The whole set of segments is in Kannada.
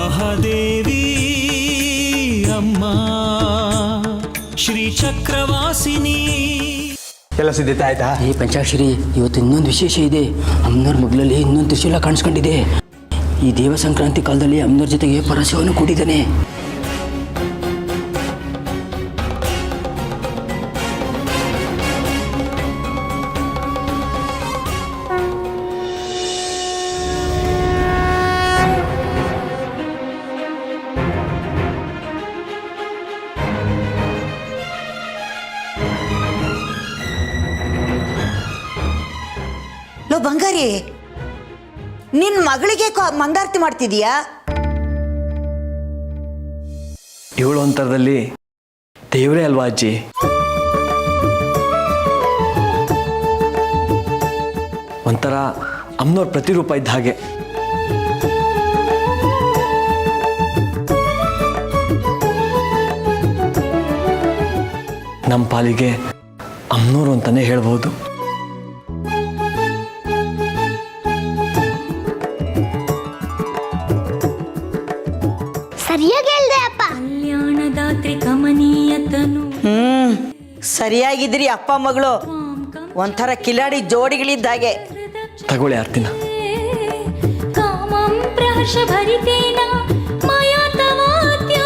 ಮಹಾದೇವಿ ಅಮ್ಮ ಶ್ರೀ ಚಕ್ರವಾಸಿನಿ. ಎಲ್ಲ ಸಿದ್ಧತೆ ಆಯ್ತಾ? ಈ ಪಂಚಾಕ್ಷರಿ, ಇವತ್ತು ಇನ್ನೊಂದು ವಿಶೇಷ ಇದೆ. ಅಮ್ಮನವ್ರ ಮಗ್ಲಲ್ಲಿ ಇನ್ನೊಂದು ತ್ರಿಶೂಲ ಕಾಣಿಸ್ಕೊಂಡಿದೆ. ಈ ದೇವ ಸಂಕ್ರಾಂತಿ ಕಾಲದಲ್ಲಿ ಅಮ್ಮನವ್ರ ಜೊತೆಗೆ ಪರಶಿವನು ಕೂಡಿದ್ದಾನೆ. ಲೋ ಬಂಗಾರಿ, ನಿನ್ ಮಗಳಿಗೆ ಮಂದಾರ್ತಿ ಮಾಡ್ತಿದೀಯಾ? ಇವಳು ಅಂತರದಲ್ಲಿ ದೇವರೇ ಅಲ್ವಾ ಅಜ್ಜಿ? ಒಂಥರ ಅಮ್ಮನವ್ರ ಪ್ರತಿರೂಪ ಇದ್ದ ಹಾಗೆ. ನಮ್ಮ ಪಾಲಿಗೆ ಅಮ್ಮನವ್ರು ಅಂತಾನೆ ಹೇಳ್ಬೋದು. ಸರಿಯಾಗಿ ಹೇಳ್ದೆ ಅಪ್ಪ. ಕಲ್ಯಾಣದಾತ್ರಿ ಕಮನೀಯತನು. ಸರಿಯಾಗಿದ್ರಿ ಅಪ್ಪ ಮಗಳು. ಒಂಥರ ಕಿಲಾಡಿ ಜೋಡಿಗಳಿದ್ದಾಗೆ. ತಗೊಳ್ಳಿ ಆರ್ತಿನ. ಕಾಮಂ ಪ್ರಹರ್ಷ ಭರಿತೇನ ಮಾಯಾತವಾದ್ಯ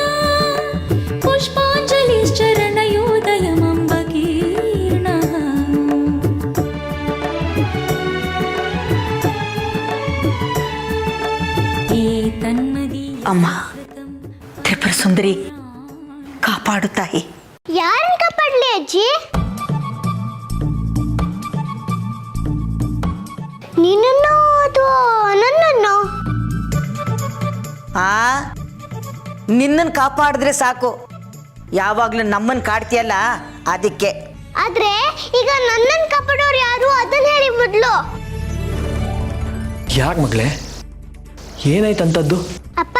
ಪುಷ್ಪಾಂಜಲಿಶ್ಚರಣಯೋದಯಮಂಬಕೀರ್ಣ. ಅಮ್ಮ ತ್ರಿಪುರ ಸುಂದರಿ, ಕಾಪಾಡು ತಾಯಿ. ಯಾರನ್ನ ಕಾಪಾಡ್ಲಿ ಅಜ್ಜಿ? ನಿನ್ನನ್ನು ಅಥವಾ ನನ್ನನ್ನು? ನಿನ್ನನ್ನು ಕಾಪಾಡಿದ್ರೆ ಸಾಕು. ಯಾವಾಗ್ಲೂ ನಮ್ಮನ್ನು ಕಾಡ್ತೀಯಲ್ಲ, ಅದಕ್ಕೆ. ಆದ್ರೆ ಈಗ ನನ್ನನ್ನು ಕಾಪಾಡೋರು ಯಾರು ಅದನ್ನ ಹೇಳಿ ಮೊದಲು. ಯಾಕೆ ಮಗಳೇ, ಏನಾಯ್ತಂತದ್ದು? ಅಪ್ಪ,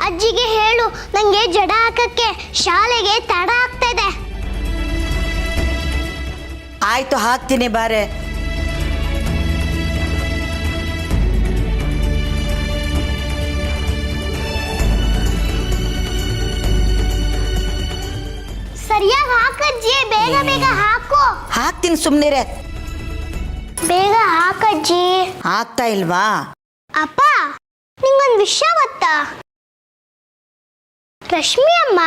ಅಜ್ಜಿಗೆ ಹೇಳು, ನಂಗೆ ಜಡ ಹಾಕಕ್ಕೆ ಶಾಲೆಗೆ ತಡ ಆಗ್ತಾ ಇದೆ. ಆಯ್ತು, ಹಾಕ್ತೀನಿ ಬಾರೆ. ಸರಿಯಾಗಿ ಹಾಕಜ್ಜಿ, ಬೇಗ ಬೇಗ ಹಾಕು. ಹಾಕ್ತೀನಿ, ಸುಮ್ಮನಿರೆ. ಬೇಗ ಹಾಕಜ್ಜಿ. ಆಗ್ತಾ ಇಲ್ವಾ? ಅಪ್ಪ, ನಿಂಗೊಂದು ವಿಷಯ ಗೊತ್ತಾ? ರಶ್ಮಿ ಅಮ್ಮ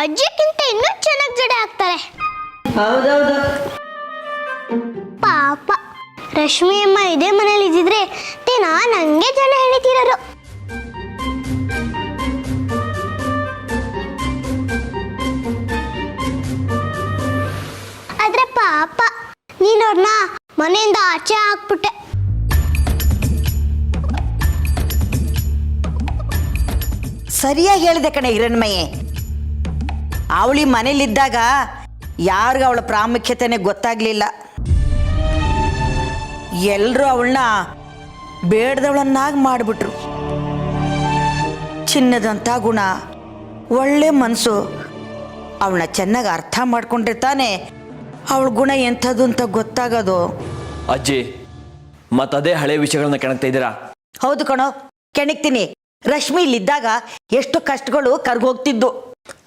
ಅಜ್ಜಿಗಿಂತ ಇನ್ನೂ ಚೆನ್ನಾಗಿ ಜಡೆ ಹಾಕ್ತಾರೆ. ಹೌದೌದು. ಪಾಪ, ರಶ್ಮಿ ಅಮ್ಮ ಇದೇ ಮನೇಲಿ ಇದ್ದಿದ್ರೆ ದಿನ ನಂಗೆ ಜನ ಎಣಿತಿರೋರು. ಆದ್ರೆ ಪಾಪ, ನೀನವ್ರನ್ನ ಮನೆಯಿಂದ ಆಚೆ ಹಾಕ್ಬಿಟ್ಟೆ. ಸರಿಯಾಗಿ ಹೇಳಿದೆ ಕಣೆ ಹಿರಣ್ಮಯಿ. ಅವಳಿ ಮನೇಲಿದ್ದಾಗ ಯಾರಿಗೂ ಅವಳ ಪ್ರಾಮುಖ್ಯತೆನೇ ಗೊತ್ತಾಗ್ಲಿಲ್ಲ. ಎಲ್ಲರೂ ಅವಳನ್ನ ಬೇಡದವಳನ್ನಾಗಿ ಮಾಡಿಬಿಟ್ರು. ಚಿನ್ನದಂಥ ಗುಣ, ಒಳ್ಳೆ ಮನಸ್ಸು. ಅವಳನ್ನ ಚೆನ್ನಾಗಿ ಅರ್ಥ ಮಾಡ್ಕೊಂಡ್ರೆ ತಾನೇ ಅವಳ ಗುಣ ಎಂಥದ್ದು ಅಂತ ಗೊತ್ತಾಗೋದು. ಅಜ್ಜಿ, ಮತ್ತದೇ ಹಳೆ ವಿಷಯಗಳನ್ನ ಕೆಣಕ್ತಾ ಇದ್ದೀರಾ? ಹೌದು ಕಣೋ, ಕೆಣಕ್ತೀನಿ. ರಶ್ಮಿ ಇಲ್ಲಿದ್ದಾಗ ಎಷ್ಟು ಕಷ್ಟಗಳು ಕರ್ಗೋಗ್ತಿದ್ದು.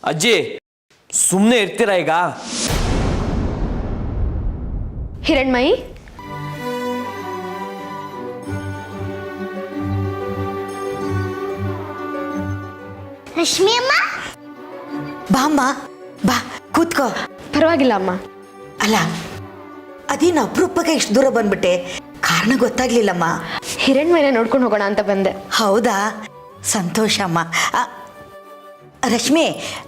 ಅಜ್ಜಿ, ಸುಮ್ಮನೆ ಇರ್ತೀರಾ ಈಗ? ಹಿರಣ್ಮಯಿ, ರಶ್ಮಿ ಅಮ್ಮ, ಬಾಮ್ಮ, ಬಾ ಕೂತ್ಕೋ. ಪರವಾಗಿಲ್ಲ ಅಮ್ಮ. ಅಲ್ಲ, ಅದೇನು ಅಪರೂಪಕ್ಕೆ ಇಷ್ಟು ದೂರ ಬಂದ್ಬಿಟ್ಟೆ? ಕಾರಣ ಗೊತ್ತಾಗ್ಲಿಲ್ಲಮ್ಮ. ಹಿರಣ್ಮಯ್ಯನ ನೋಡ್ಕೊಂಡು ಹೋಗೋಣ ಅಂತ ಬಂದೆ. ಹೌದಾ, ಸಂತೋಷ ಅಮ್ಮ. ರಶ್ಮಿ,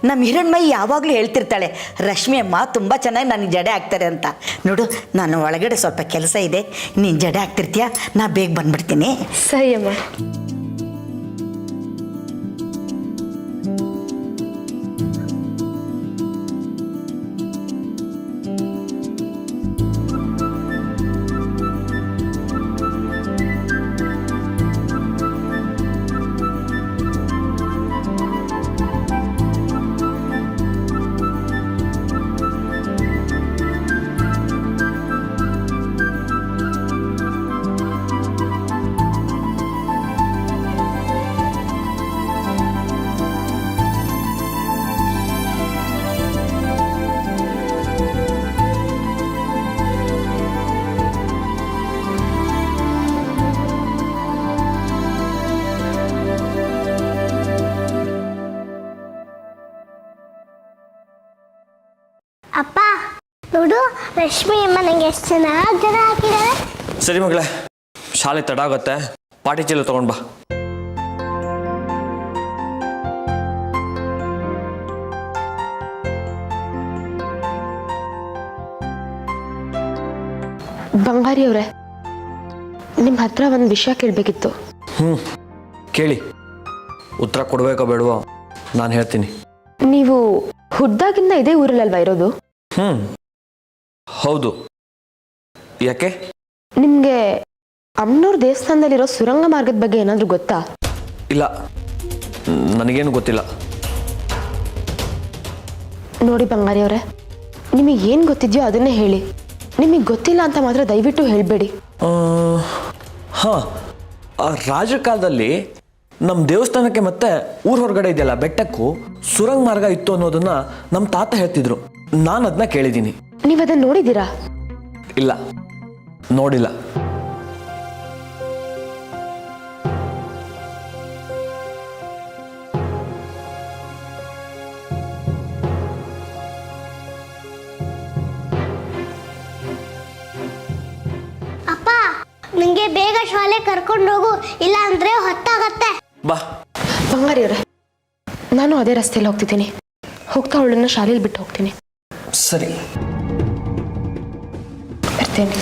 ನಮ್ಮ ಹಿರಣ್ಮಯಿ ಯಾವಾಗಲೂ ಹೇಳ್ತಿರ್ತಾಳೆ, ರಶ್ಮಿ ಅಮ್ಮ ತುಂಬ ಚೆನ್ನಾಗಿ ನನಗೆ ಜಡೆ ಹಾಕ್ತಾರೆ ಅಂತ. ನೋಡು, ನಾನು ಒಳಗಡೆ ಸ್ವಲ್ಪ ಕೆಲಸ ಇದೆ, ನೀನು ಜಡೆ ಹಾಕ್ತಿರ್ತೀಯ, ನಾ ಬೇಗ ಬಂದ್ಬಿಡ್ತೀನಿ. ಸರಿ ಅಮ್ಮ. ನೋಡು ರಶ್ಮಿ ಅಮ್ಮ ನಂಗೆ ಎಷ್ಟು ಚೆನ್ನಾಗಿ ಜಡ ಹಾಕಿದ್ದಾರೆ. ಸರಿ ಮಗಳೇ, ಶಾಲೆ ತಡ ಆಗುತ್ತೆ, ಪಾಟಿ ಚೀಲ ತಗೊಂಡ್ ಬಾ. ಬಂಗಾರಿ ಅವರೇ, ನಿಮ್ಮ ಹತ್ರ ಒಂದು ವಿಷಯ ಕೇಳಬೇಕಿತ್ತು. ಕೇಳಿ, ಉತ್ತರ ಕೊಡ್ಬೇಕೋ ಬೇಡವೋ ನಾನು ಹೇಳ್ತೀನಿ. ನೀವು ಹುಡ್ದಾಗಿಂದ ಇದೇ ಊರಲ್ಲಲ್ವಾ ಇರೋದು? ಹೌದು. ಯಾಕೆ? ನಿಮಗೆ ಅಮ್ನೂರ್ ದೇವಸ್ಥಾನದಲ್ಲಿರೋ ಸುರಂಗ ಮಾರ್ಗದ ಬಗ್ಗೆ ಏನಾದರೂ ಗೊತ್ತಾ? ಇಲ್ಲ, ನನಗೇನು ಗೊತ್ತಿಲ್ಲ. ನೋಡಿ ಬಂಗಾರಿ ಅವರೇ, ನಿಮಗೆ ಏನು ಗೊತ್ತಿದೆಯೋ ಅದನ್ನೇ ಹೇಳಿ. ನಿಮಗೆ ಗೊತ್ತಿಲ್ಲ ಅಂತ ಮಾತ್ರ ದಯವಿಟ್ಟು ಹೇಳಬೇಡಿ. ಹಾಂ, ರಾಜರ ಕಾಲದಲ್ಲಿ ನಮ್ಮ ದೇವಸ್ಥಾನಕ್ಕೆ ಮತ್ತೆ ಊರ ಹೊರಗಡೆ ಇದೆಯಲ್ಲ ಬೆಟ್ಟಕ್ಕೂ ಸುರಂಗ ಮಾರ್ಗ ಇತ್ತು ಅನ್ನೋದನ್ನ ನಮ್ಮ ತಾತ ಹೇಳ್ತಿದ್ರು. ನಾನು ಅದನ್ನ ಕೇಳಿದ್ದೀನಿ. ನೀವು ಅದನ್ನು ನೋಡಿದ್ದೀರಾ? ಇಲ್ಲ, ನೋಡಿಲ್ಲ. ಅಪ್ಪ ನಂಗೆ ಬೇಗ ಶಾಲೆ ಕರ್ಕೊಂಡು ಹೋಗು, ಇಲ್ಲ ಅಂದ್ರೆ ಹೊತ್ತಾಗತ್ತೆ. ಬಾ. ಬಂಗಾರಿ ಅವರೇ, ನಾನು ಅದೇ ರಸ್ತೆಯಲ್ಲಿ ಹೋಗ್ತಿದ್ದೀನಿ. ಹೋಗ್ತಾ ಅವಳನ್ನು ಶಾಲೆಯಲ್ಲಿ ಬಿಟ್ಟು ಹೋಗ್ತೀನಿ. ಸರಿ, ಇರ್ತೇನೆ.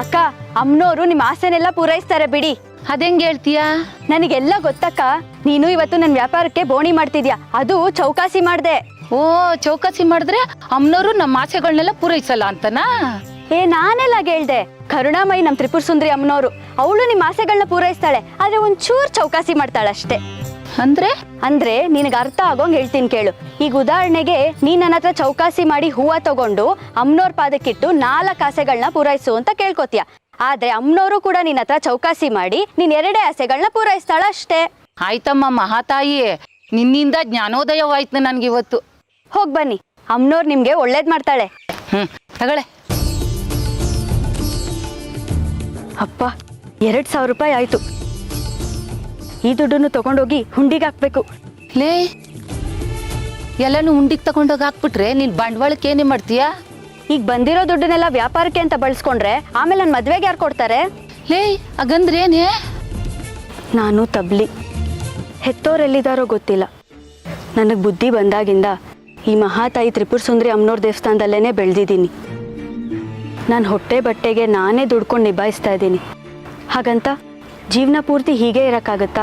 ಅಕ್ಕ, ಅಮ್ಮನವರು ನಿಮ್ಮ ಆಸೆನೆಲ್ಲ ಪೂರೈಸ್ತಾರೆ ಬಿಡಿ. ಅದೆಂಗೆ ಹೇಳ್ತೀಯಾ? ನನಗೆಲ್ಲ ಗೊತ್ತಕ್ಕ. ನೀನು ಇವತ್ತು ನನ್ನ ವ್ಯಾಪಾರಕ್ಕೆ ಬೋಣಿ ಮಾಡ್ತಿದ್ಯಾ, ಅದು ಚೌಕಾಸಿ ಮಾಡ್ದೆ. ಓ, ಚೌಕಾಸಿ ಮಾಡಿದ್ರೆ ಅಮ್ಮನವರು ನಮ್ಮ ಆಸೆಗಳನ್ನೆಲ್ಲ ಪೂರೈಸಲ್ಲ ಅಂತನಾ? ನಾನೆಲ್ಲ ಹೇಳ್ದೆ. ಕರುಣಾಮಯಿ ನಮ್ಮ ತ್ರಿಪುರ ಸುಂದರಿ ಅಮ್ಮನವರು, ಅವಳು ನಿಮ್ಮ ಆಸೆಗಳನ್ನ ಪೂರೈಸ್ತಾಳೆ, ಆದ್ರೆ ಒಂಚೂರು ಚೌಕಾಸಿ ಮಾಡ್ತಾಳೆ ಅಷ್ಟೇ. ಅಂದ್ರೆ ನಿನಗೆ ಅರ್ಥ ಆಗೋಂಗ್ ಹೇಳ್ತೀನಿ ಕೇಳು. ಈಗ ಉದಾಹರಣೆಗೆ ನೀನ್ ನನ್ನ ಹತ್ರ ಚೌಕಾಸಿ ಮಾಡಿ ಹೂವ ತಗೊಂಡು ಅಮ್ಮನವ್ರ ಪಾದಕ್ಕಿಟ್ಟು 4 ಆಸೆಗಳನ್ನ ಪೂರೈಸು ಅಂತ ಕೇಳ್ಕೊತೀಯ. ಆದ್ರೆ ಅಮ್ಮನವರು ಕೂಡ ನಿನ್ನ ಹತ್ರ ಚೌಕಾಸಿ ಮಾಡಿ ನೀನ್ 2 ಆಸೆಗಳನ್ನ ಪೂರೈಸ್ತಾಳ ಅಷ್ಟೇ. ಆಯ್ತಮ್ಮ ಮಹಾತಾಯಿ, ನಿನ್ನಿಂದ ಜ್ಞಾನೋದಯವಾಯ್ತು ನನ್ಗೆ ಇವತ್ತು. ಹೋಗ್ ಬನ್ನಿ, ಅಮ್ಮನವ್ರು ನಿಮ್ಗೆ ಒಳ್ಳೇದ್ ಮಾಡ್ತಾಳೆ. ತಗಳೆ. ಅಪ್ಪ, 2,000 ರೂಪಾಯಿ ಆಯ್ತು. ಈ ದುಡ್ಡನ್ನು ತಗೊಂಡೋಗಿ ಹುಂಡಿಗೆ ಹಾಕ್ಬೇಕು. ಲೇ, ಎಲ್ಲಾನು ಉಂಡಿಗೆ ತಗೊಂಡೋಗಿ ಹಾಕ್ಬಿಟ್ರೆ ನೀನ್ ಬಂಡವಾಳಕ್ಕೆ ಏನೇ ಮಾಡ್ತೀಯಾ? ಈಗ ಬಂದಿರೋ ದುಡ್ಡನ್ನೆಲ್ಲ ವ್ಯಾಪಾರಕ್ಕೆ ಅಂತ ಬಳಸ್ಕೊಂಡ್ರೆ ಆಮೇಲೆ ನನ್ನ ಮದ್ವೆಗೆ ಯಾರು ಕೊಡ್ತಾರೆ? ಲೇ, ಹಾಗಂದ್ರೆ ಏನೇ? ನಾನು ತಬ್ಲಿ. ಹೆತ್ತೋರೆಲ್ಲಿದ್ದಾರೋ ಗೊತ್ತಿಲ್ಲ. ನನಗೆ ಬುದ್ಧಿ ಬಂದಾಗಿಂದ ಈ ಮಹಾತಾಯಿ ತ್ರಿಪುರ ಸುಂದರಿ ಅಮ್ಮನವ್ರ ದೇವಸ್ಥಾನದಲ್ಲೇ ಬೆಳೆದಿದ್ದೀನಿ. ನಾನು ಹೊಟ್ಟೆ ಬಟ್ಟೆಗೆ ನಾನೇ ದುಡ್ಕೊಂಡು ನಿಭಾಯಿಸ್ತಾ ಇದ್ದೀನಿ. ಹಾಗಂತ ಜೀವನ ಪೂರ್ತಿ ಹೀಗೆ ಇರೋಕ್ಕಾಗತ್ತಾ?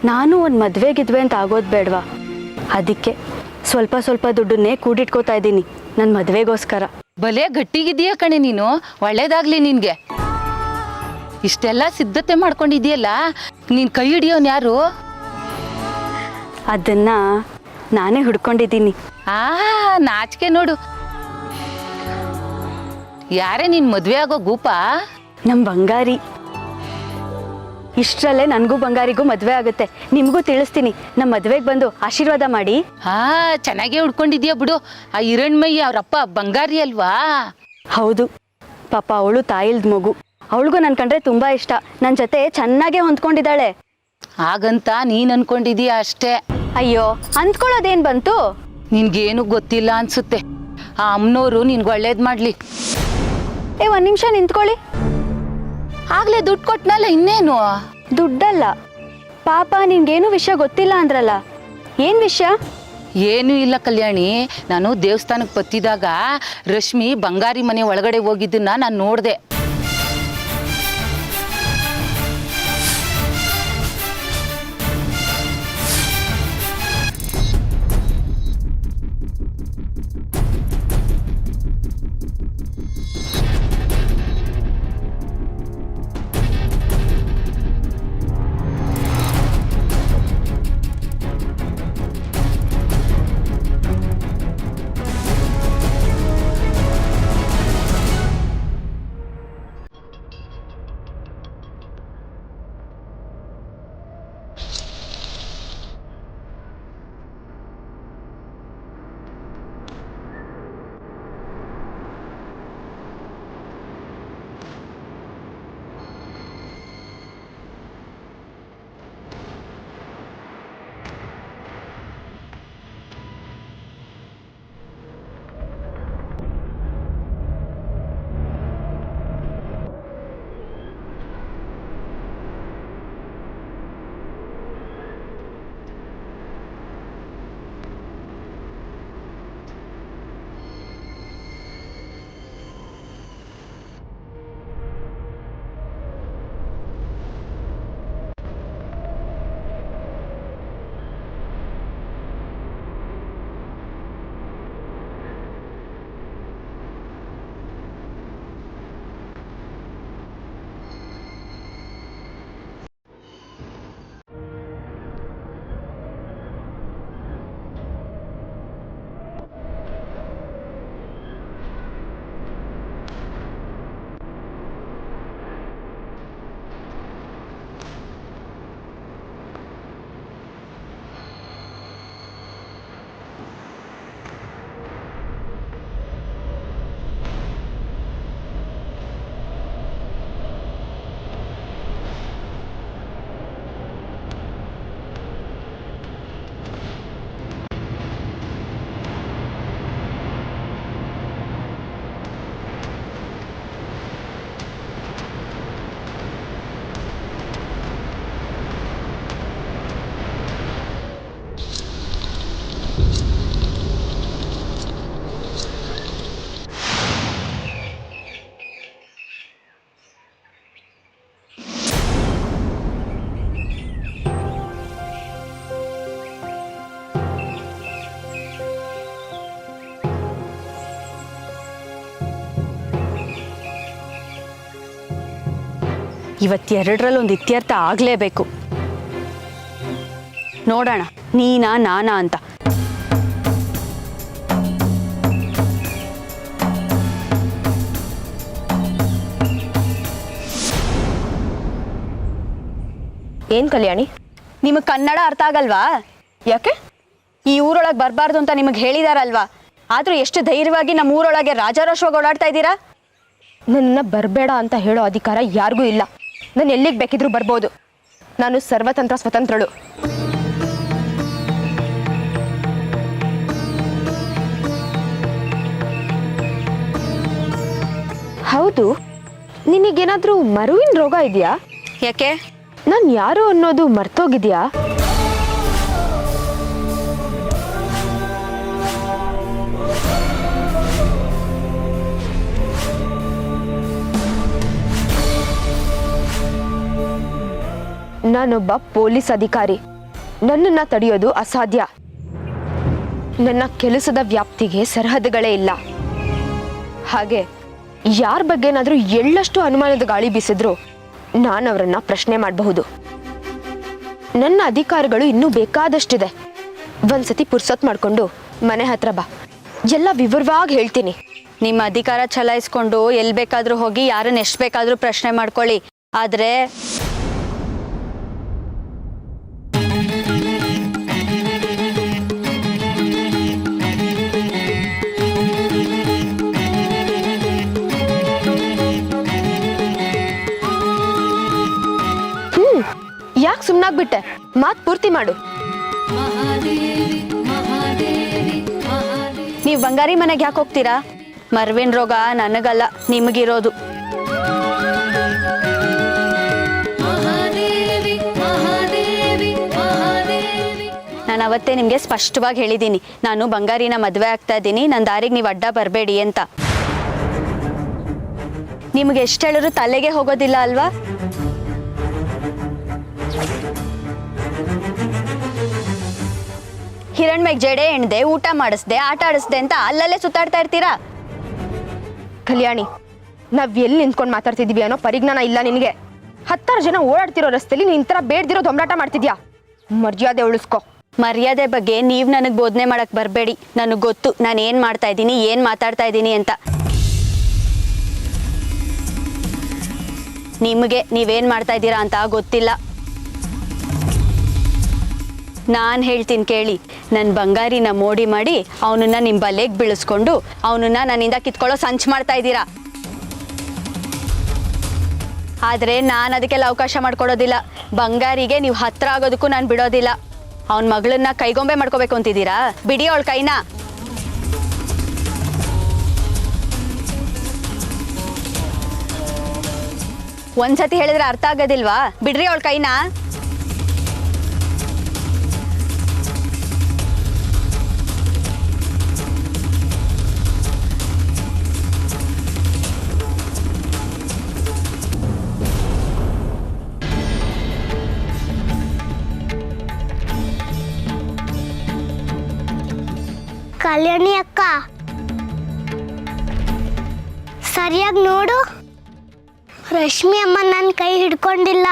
ನಾನು ಒಂದು ಮದುವೆಗಿದ್ವೆ ಅಂತ ಆಗೋದು ಬೇಡವಾ? ಅದಕ್ಕೆ ಸ್ವಲ್ಪ ಸ್ವಲ್ಪ ದುಡ್ಡನ್ನೇ ಕೂಡಿಟ್ಕೋತಾ ಇದ್ದೀನಿ ನನ್ನ ಮದುವೆಗೋಸ್ಕರ. ಬಲೆ ಗಟ್ಟಿಗಿದೀಯ ಕಣೆ ನೀನು, ಒಳ್ಳೇದಾಗ್ಲಿ ನಿನ್ಗೆ. ಇಷ್ಟೆಲ್ಲ ಸಿದ್ಧತೆ ಮಾಡ್ಕೊಂಡಿದೀಯಲ್ಲ, ನೀನ್ ಕೈ ಹಿಡಿಯೋನ್ ಯಾರು? ಅದನ್ನ ನಾನೇ ಹುಡ್ಕೊಂಡಿದ್ದೀನಿ. ನಾಚಿಕೆ ನೋಡು. ಯಾರೇ ನೀನ್ ಮದ್ವೆ ಆಗೋ ಗೂಪ? ನಮ್ಮ ಬಂಗಾರಿ. ಇಷ್ಟರಲ್ಲೇ ನನಗೂ ಬಂಗಾರಿಗೂ ಮದುವೆ ಆಗುತ್ತೆ. ನಿಮಗೂ ತಿಳಿಸ್ತೀನಿ. ನಮ್ಮ ಮದುವೆಗೆ ಬಂದು ಆಶೀರ್ವಾದ ಮಾಡಿ. ಚೆನ್ನಾಗೇ ಉಡ್ಕೊಂಡಿದ್ಯಾ ಬಿಡು. ಆ ಹಿರಣ್ಮಯ್ಯ ಅವ್ರಪ್ಪ ಬಂಗಾರಿ ಅಲ್ವಾ? ಹೌದು ಪಾಪ, ಅವಳು ತಾಯಿಲ್ದ ಮಗು. ಅವಳಿಗೂ ನನ್ನ ಕಂಡ್ರೆ ತುಂಬಾ ಇಷ್ಟ. ನನ್ನ ಜೊತೆ ಚೆನ್ನಾಗೇ ಹೊಂದ್ಕೊಂಡಿದ್ದಾಳೆ. ಹಾಗಂತ ನೀನ್ ಅನ್ಕೊಂಡಿದೀಯ ಅಷ್ಟೇ. ಅಯ್ಯೋ, ಅಂದ್ಕೊಳ್ಳೋದೇನ್ ಬಂತು? ನಿನ್ಗೇನು ಗೊತ್ತಿಲ್ಲ ಅನ್ಸುತ್ತೆ. ಆ ಅಮ್ಮನವರು ನಿನ್ಗೆ ಒಳ್ಳೇದ್ ಮಾಡ್ಲಿ. 1 ನಿಮಿಷ ನಿಂತ್ಕೊಳ್ಳಿ. ಆಗ್ಲೇ ದುಡ್ಡು ಕೊಟ್ನಲ್ಲ, ಇನ್ನೇನು? ದುಡ್ಡಲ್ಲ ಪಾಪ, ನಿನ್ಗೇನು ವಿಷಯ ಗೊತ್ತಿಲ್ಲ ಅಂದ್ರಲ್ಲ. ಏನ್ ವಿಷಯ? ಏನೂ ಇಲ್ಲ ಕಲ್ಯಾಣಿ. ನಾನು ದೇವಸ್ಥಾನಕ್ಕೆ ಬತ್ತಿದಾಗ ರಶ್ಮಿ ಬಂಗಾರಿ ಮನೆ ಒಳಗಡೆ ಹೋಗಿದ್ದನ್ನ ನಾನು ನೋಡಿದೆ. ಇವತ್ತೆರಡರಲ್ಲಿ ಒಂದು ಇತ್ಯರ್ಥ ಆಗಲೇಬೇಕು. ನೋಡೋಣ ನೀನಾ ನಾನಾ ಅಂತ. ಏನ್ ಕಲ್ಯಾಣಿ, ನಿಮಗೆ ಕನ್ನಡ ಅರ್ಥ ಆಗಲ್ವಾ? ಯಾಕೆ? ಈ ಊರೊಳಗೆ ಬರಬಾರ್ದು ಅಂತ ನಿಮಗೆ ಹೇಳಿದಾರಲ್ವಾ? ಆದರೂ ಎಷ್ಟು ಧೈರ್ಯವಾಗಿ ನಮ್ಮ ಊರೊಳಗೆ ರಾಜಾರೋಷವಾಗಿ ಓಡಾಡ್ತಾ ಇದ್ದೀರಾ? ನನ್ನ ಬರಬೇಡ ಅಂತ ಹೇಳೋ ಅಧಿಕಾರ ಯಾರಿಗೂ ಇಲ್ಲ. ನಾನು ಎಲ್ಲಿಗೆ ಬೇಕಿದ್ರೂ ಬರ್ಬೋದು. ನಾನು ಸರ್ವತಂತ್ರ ಸ್ವತಂತ್ರಳು. ಹೌದು, ನಿನಗೇನಾದ್ರೂ ಮರುವಿನ ರೋಗ ಇದೆಯಾ? ಯಾಕೆ? ನಾನು ಯಾರು ಅನ್ನೋದು ಮರ್ತೋಗಿದ್ಯಾ? ನಾನೊಬ್ಬ ಪೊಲೀಸ್ ಅಧಿಕಾರಿ. ನನ್ನನ್ನು ತಡೆಯೋದು ಅಸಾಧ್ಯ. ನನ್ನ ಕೆಲಸದ ವ್ಯಾಪ್ತಿಗೆ ಸರಹದ್ದುಗಳೇ ಇಲ್ಲ. ಹಾಗೆ ಯಾರ ಬಗ್ಗೆನಾದ್ರೂ ಎಳ್ಳಷ್ಟು ಅನುಮಾನದ ಗಾಳಿ ಬೀಸಿದ್ರು ನಾನು ಅವರನ್ನ ಪ್ರಶ್ನೆ ಮಾಡಬಹುದು. ನನ್ನ ಅಧಿಕಾರಗಳು ಇನ್ನೂ ಬೇಕಾದಷ್ಟಿದೆ. ಒಂದ್ಸತಿ ಪುರ್ಸೊತ್ ಮಾಡ್ಕೊಂಡು ಮನೆ ಹತ್ರ ಬಾ, ಎಲ್ಲ ವಿವರವಾಗಿ ಹೇಳ್ತೀನಿ. ನಿಮ್ಮ ಅಧಿಕಾರ ಚಲಾಯಿಸ್ಕೊಂಡು ಎಲ್ಲಿ ಬೇಕಾದರೂ ಹೋಗಿ ಯಾರನ್ನ ಎಷ್ಟು ಬೇಕಾದರೂ ಪ್ರಶ್ನೆ ಮಾಡ್ಕೊಳ್ಳಿ. ಆದರೆ ಯಾಕೆ ಸುಮ್ಮನಾಗ್ಬಿಟ್ಟೆ? ಮಾತು ಪೂರ್ತಿ ಮಾಡು. ನೀವು ಬಂಗಾರಿ ಮನೆಗೆ ಯಾಕೆ ಹೋಗ್ತೀರಾ? ಮರ್ವಿನ ರೋಗ ನನಗಲ್ಲ, ನಿಮಗಿರೋದು. ನಾನು ಅವತ್ತೇ ನಿಮಗೆ ಸ್ಪಷ್ಟವಾಗಿ ಹೇಳಿದ್ದೀನಿ, ನಾನು ಬಂಗಾರಿನ ಮದುವೆ ಆಗ್ತಾ ಇದ್ದೀನಿ, ನನ್ನ ದಾರಿಗೆ ನೀವು ಅಡ್ಡ ಬರಬೇಡಿ ಅಂತ. ನಿಮಗೆ ಎಷ್ಟು ಹೇಳಿದ್ರು ತಲೆಗೆ ಹೋಗೋದಿಲ್ಲ ಅಲ್ವಾ? ಹಿರಣ್ಮೆಗೆ ಜಡೆ ಎಣ್ದೆ, ಊಟ ಮಾಡಿಸ್ದೆ, ಆಟ ಆಡಿಸ್ದೆ ಅಂತ ಅಲ್ಲಲ್ಲೇ ಸುತ್ತಾಡ್ತಾ ಇರ್ತೀರಾ? ಕಲ್ಯಾಣಿ, ನಾವ್ ಎಲ್ಲಿ ನಿಂತ್ಕೊಂಡು ಮಾತಾಡ್ತಿದೀವಿ ಅನ್ನೋ ಪರಿಜ್ಞಾನ ಇಲ್ಲ ನಿನಗೆ. 10 ಜನ ಓಡಾಡ್ತಿರೋ ರಸ್ತೆಲಿ ನೀನ್ ತರ ಬೇಡ್ದಿರೋ ದೊಂಬರಾಟ ಮಾಡ್ತಿದ್ಯಾ. ಮರ್ಯಾದೆ ಉಳಿಸ್ಕೊ. ಮರ್ಯಾದೆ ಬಗ್ಗೆ ನೀವು ನನಗೆ ಬೋಧನೆ ಮಾಡಕ್ ಬರಬೇಡಿ. ನನಗೆ ಗೊತ್ತು ನಾನು ಏನು ಮಾಡ್ತಾ ಇದ್ದೀನಿ, ಏನು ಮಾತಾಡ್ತಾ ಇದ್ದೀನಿ ಅಂತ. ನಿಮಗೆ ನೀವೇನು ಮಾಡ್ತಾ ಇದ್ದೀರಾ ಅಂತ ಗೊತ್ತಿಲ್ಲ. ನಾನು ಹೇಳ್ತೀನಿ ಕೇಳಿ. ನನ್ನ ಬಂಗಾರಿನ ಮೋಡಿ ಮಾಡಿ ಅವನನ್ನ ನಿಮ್ಮ ಬಲೆಗೆ ಬೀಳಿಸ್ಕೊಂಡು ಅವನನ್ನ ನನ್ನಿಂದ ಕಿತ್ಕೊಳ್ಳೋ ಸಂಚು ಮಾಡ್ತಾ ಇದ್ದೀರಾ. ಆದರೆ ನಾನು ಅದಕ್ಕೆಲ್ಲ ಅವಕಾಶ ಮಾಡ್ಕೊಡೋದಿಲ್ಲ. ಬಂಗಾರಿಗೆ ನೀವು ಹತ್ರ ಆಗೋದಕ್ಕೂ ನಾನು ಬಿಡೋದಿಲ್ಲ. ಅವನ ಮಗಳನ್ನ ಕೈಗೊಂಬೆ ಮಾಡ್ಕೋಬೇಕು ಅಂತಿದ್ದೀರಾ? ಬಿಡಿ ಅವಳ ಕೈನ. ಒಂದ್ಸತಿ ಹೇಳಿದ್ರೆ ಅರ್ಥ ಆಗೋದಿಲ್ವಾ? ಬಿಡ್ರಿ ಅವಳ ಕೈನ. ಕಲ್ಯಾಣಿ ಅಕ್ಕ, ಸರಿಯಾಗಿ ನೋಡು. ರಶ್ಮಿ ಅಮ್ಮ ನನ್ನ ಕೈ ಹಿಡ್ಕೊಂಡಿಲ್ಲ,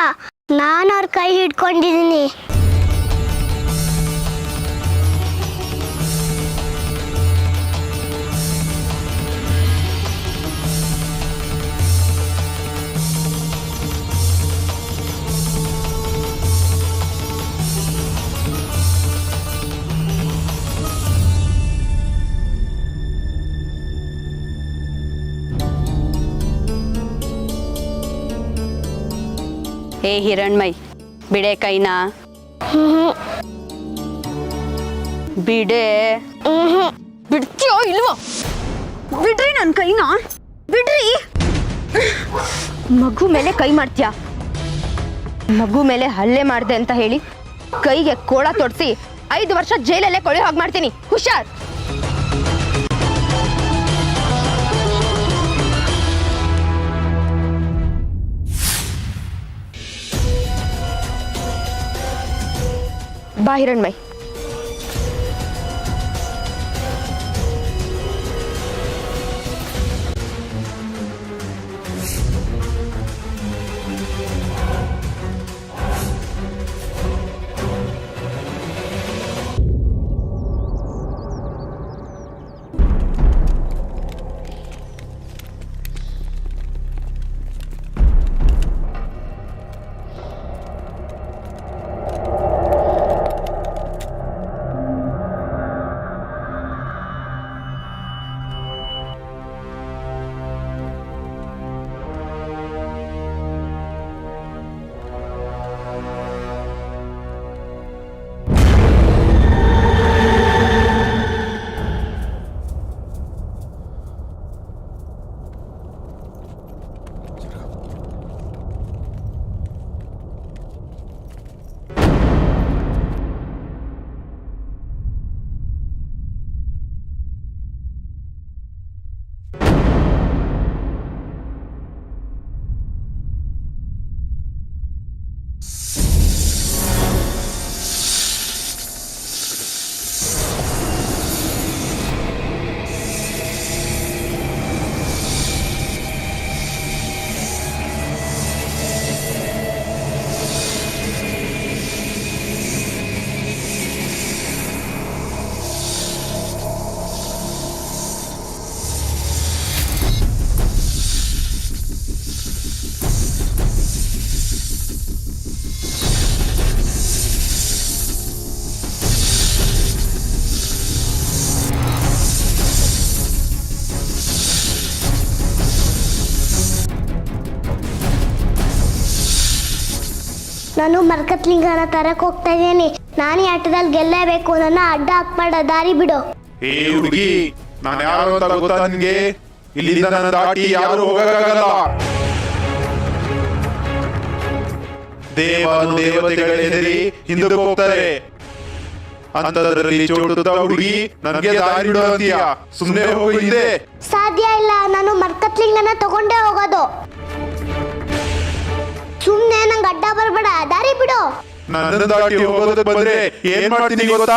ನಾನು ಅವ್ರ ಕೈ ಹಿಡ್ಕೊಂಡಿದ್ದೀನಿ. ಏ ಹಿರಣ್ಮೈ, ಬಿಡೆ ಕೈನಾ. ಬಿಡೆ. ಬಿಡ್ತೀಯೋ ಇಲ್ವೋ? ಬಿಡ್ರಿ ನನ್ನ ಕೈನ, ಬಿಡ್ರಿ. ಮಗು ಮೇಲೆ ಕೈ ಮಾಡ್ತೀಯಾ? ಮಗು ಮೇಲೆ ಹಲ್ಲೆ ಮಾಡ್ದೆ ಅಂತ ಹೇಳಿ ಕೈಗೆ ಕೋಳ ತೊಡ್ಸಿ 5 ವರ್ಷ ಜೈಲಲ್ಲೇ ಕೊಳೆ ಹೋಗಿ ಮಾಡ್ತೀನಿ. ಹುಷಾರ್. ಬಾ ಹಿರಣ್ಮೈ. ನಾನು ಮರಕತ್ಲಿಂಗನ ತರಕ್ ಹೋಗ್ತಾ ಇದ್ದೀನಿ. ನಾನು ಈ ಆಟದಲ್ಲಿ ಗೆಲ್ಲೇಬೇಕು. ನನ್ನ ಅಡ್ಡ ಹಾಕ್ಬೇಡ, ದಾರಿ ಬಿಡು. ಏ ಹುಡುಗಿ, ನಾನು ಯಾರು ಅಂತ ಗೊತ್ತಾ ನಿನ್ಗೆ? ಇಲ್ಲಿಂದ ನನ್ನ ದಾಟಿ ಯಾರು ಹೋಗಕ್ಕಾಗಲ್ಲ. ದೇವತೆಗಳ ಹೆದರಿ ಹಿಂದಕ್ಕೆ ಹೋಗ್ತಾರೆ. ಅಂತದ್ರಲ್ಲಿ ಚೋಟುತ್ತ ಹುಡುಗಿ ನನಗೆ ದಾರಿ ಬಿಡು ಅಂತೀಯ? ಸುಮ್ಮನೆ ಹೋಗಿ ಹಿಂದೆ. ಸಾಧ್ಯ ಇಲ್ಲ, ನಾನು ಮರಕತ್ಲಿಂಗನ ತಗೊಂಡೇ ಹೋಗೋದು. ಸುಮ್ನೆ ನಂಗೆ ಅಡ್ಡ ಬರ್ಬೇಡ, ದಾರಿ ಬಿಡು. ನನ್ನ ದಾಟಿ ಹೋಗೋದಕ್ಕೆ ಬಂದ್ರೆ ಏನ್ ಮಾಡ್ತೀನಿ ಗೊತ್ತಾ?